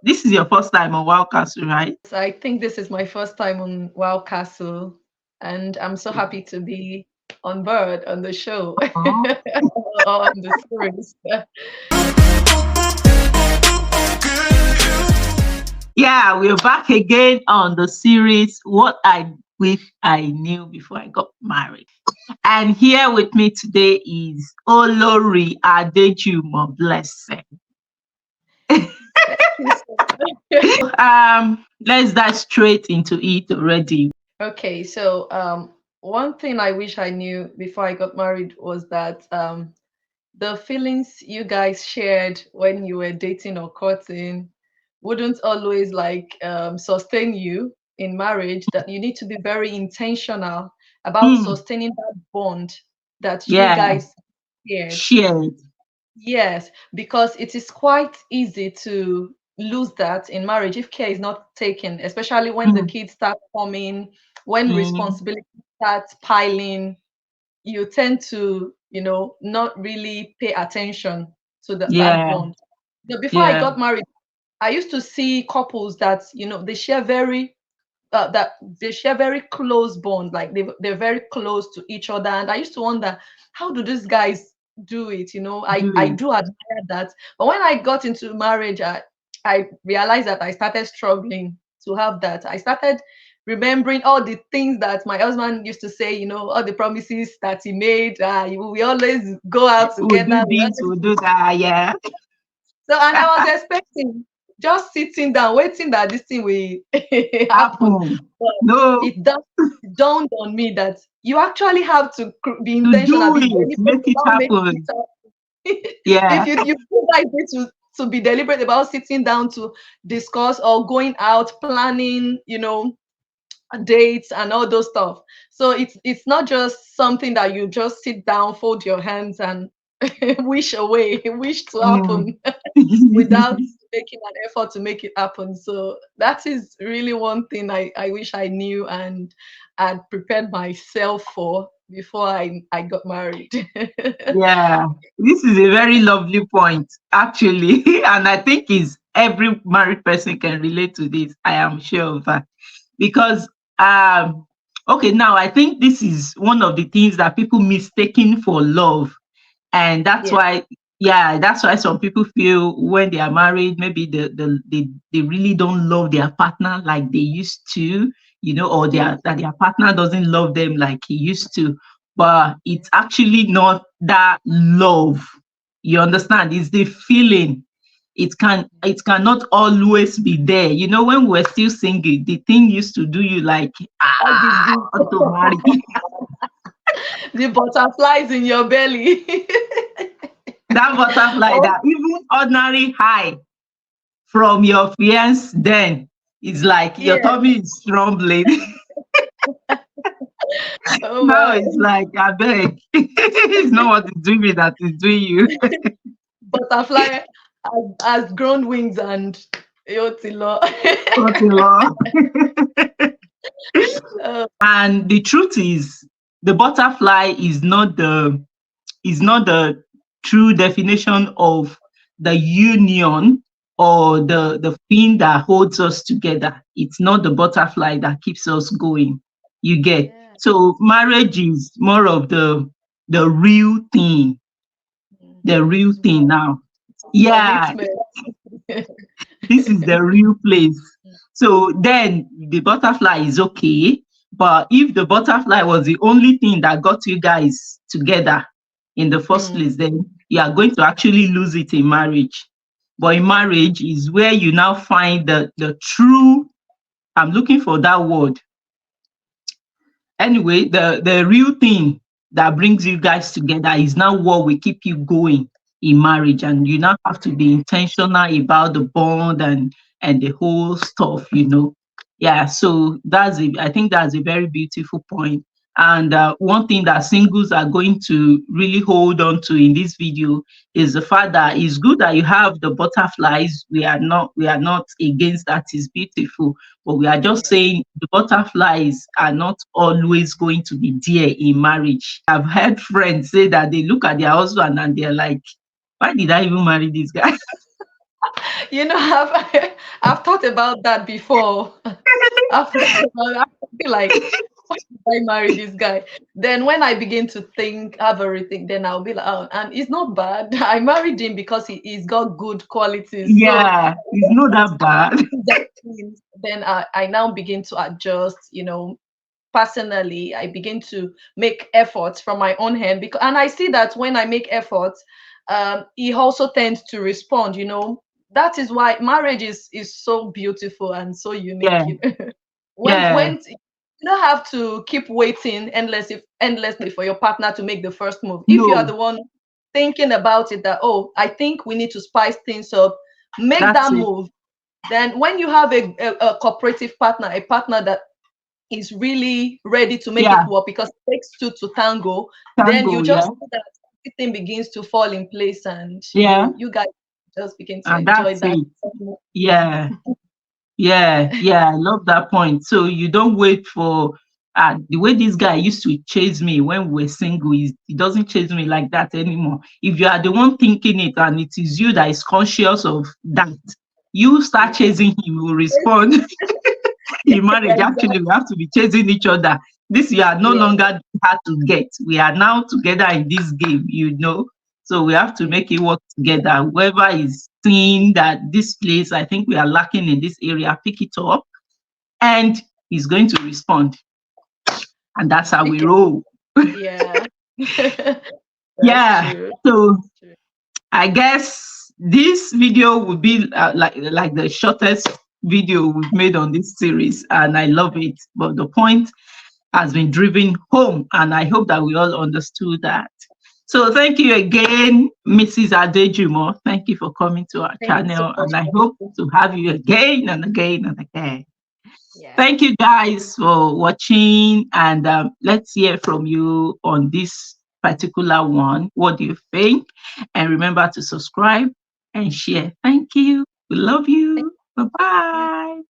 This is your first time on WOWCastle, right? So I think this is my first time on Wow Castle, and I'm so happy to be on board on the show Oh. or on the series. Yeah, we're back again on the series What I Wish I Knew Before I Got Married. And here with me today is Olori Adejumo Blessing. Thank you so much. Let's dive straight into it already. Okay, so one thing I wish I knew before I got married was that the feelings you guys shared when you were dating or courting wouldn't always like sustain you in marriage, that you need to be very intentional about Hmm. sustaining that bond that you Yeah, guys shared. shared. Yes, because it is quite easy to lose that in marriage if care is not taken, especially when the Hmm. kids start coming, when Hmm. responsibility starts piling. You tend to, not really pay attention to that Yeah, bond. Before I yeah. got married, I used to see couples that, that they share very close bond, like they're very close to each other. And I used to wonder, how do these guys do it? Do I it. do admire that. But when I got into marriage, I realized that I started struggling to have that. I started remembering all the things that my husband used to say, all the promises that he made. We always go out We'll together. do this, we'll do that. Yeah. So, and I was expecting, just sitting down, waiting that this thing will happen. Happen. But No, it dawned on me that you actually have to be to intentional, do be it, deliberate make it about making it happen. happen. If Yeah. you guys need to be deliberate about sitting down to discuss or going out, planning, dates and all those stuff. So it's not just something that you just sit down, fold your hands and wish to Mm. happen without making an effort to make it happen. So that is really one thing I wish I knew and had prepared myself for before I got married. Yeah, this is a very lovely point, actually. And I think is every married person can relate to this. I am sure of that. Because okay, now I think this is one of the things that people mistaken for love. And that's Yes. why, yeah, that's why some people feel when they are married, maybe they really don't love their partner like they used to, or that their partner doesn't love them like he used to. But it's actually not that love. You understand? It's the feeling. It cannot always be there. When we're still single, the thing used to do you like, All I want to marry. the butterflies in your belly. That butterfly, Oh, that even ordinary high from your fiance then is like your yeah. tummy is rumbling. Oh Now my. it's like, I beg. It's not what is doing me that is doing you. Butterfly has grown wings and Yotilo. Not in law. uh, And the truth is, the butterfly is not the true definition of the union or the thing that holds us together. It's not the butterfly that keeps us going. You get. yeah. So marriage is more of the real thing, the real It's thing more now. Yeah, commitment. this is the real place. So then the butterfly is okay. But if the butterfly was the only thing that got you guys together in the first Mm, place, then you are going to actually lose it in marriage. But in marriage is where you now find the true, I'm looking for that word. Anyway, the real thing that brings you guys together is now what will keep you going in marriage, and you now have to be intentional about the bond and the whole stuff. Yeah, so I think that's a very beautiful point. And one thing that singles are going to really hold on to in this video is the fact that it's good that you have the butterflies. We are not against that. It's beautiful, but we are just yeah. saying the butterflies are not always going to be there in marriage. I've heard friends say that they look at their husband and they're like, why did I even marry this guy? I've thought about that before. I've thought about that. I feel like, why did I marry this guy? Then when I begin to think, have everything, then I'll be like, oh, and it's not bad. I married him because he's got good qualities. So Yeah, it's not that bad. that means then I now begin to adjust, personally. I begin to make efforts from my own hand, because and I see that when I make efforts, he also tends to respond. That is why marriage is so beautiful and so unique. Yeah, When yeah. you don't have to keep waiting endlessly for your partner to make the first move. If you are No, the one thinking about it, that, oh, I think we need to spice things up, make that's that it. move. Then when you have a cooperative partner, a partner that is really ready to make Yeah, it work, because it takes two to tango, then you tango. just Yeah, see that everything begins to fall in place, and yeah, you guys just begin to and enjoy that's that. it. Yeah. Yeah, yeah, I love that point. So you don't wait for the way this guy used to chase me when we were single. He doesn't chase me like that anymore. If you are the one thinking it and it is you that is conscious of that, you start Yeah. chasing him, he will respond. In marriage, actually, Exactly. we have to be chasing each other. This you are no Yeah. longer hard to get. We are now together in this game. So we have to Yeah. make it work together. Whoever is seeing that this place, I think we are lacking in this area, pick it up and he's going to respond. And that's how we Pick it. roll. Yeah. That's Yeah. true. So That's true. I guess this video would be like the shortest video we've made on this series, and I love it. But the point has been driven home, and I hope that we all understood that. So thank you again, Mrs. Adejumo. Thank you for coming to our Thank you so channel, much. and I hope to have you again and again and again. Yeah. Thank you guys for watching, and let's hear from you on this particular one. What do you think? And remember to subscribe and share. Thank you. We love Thank you. Bye you. bye.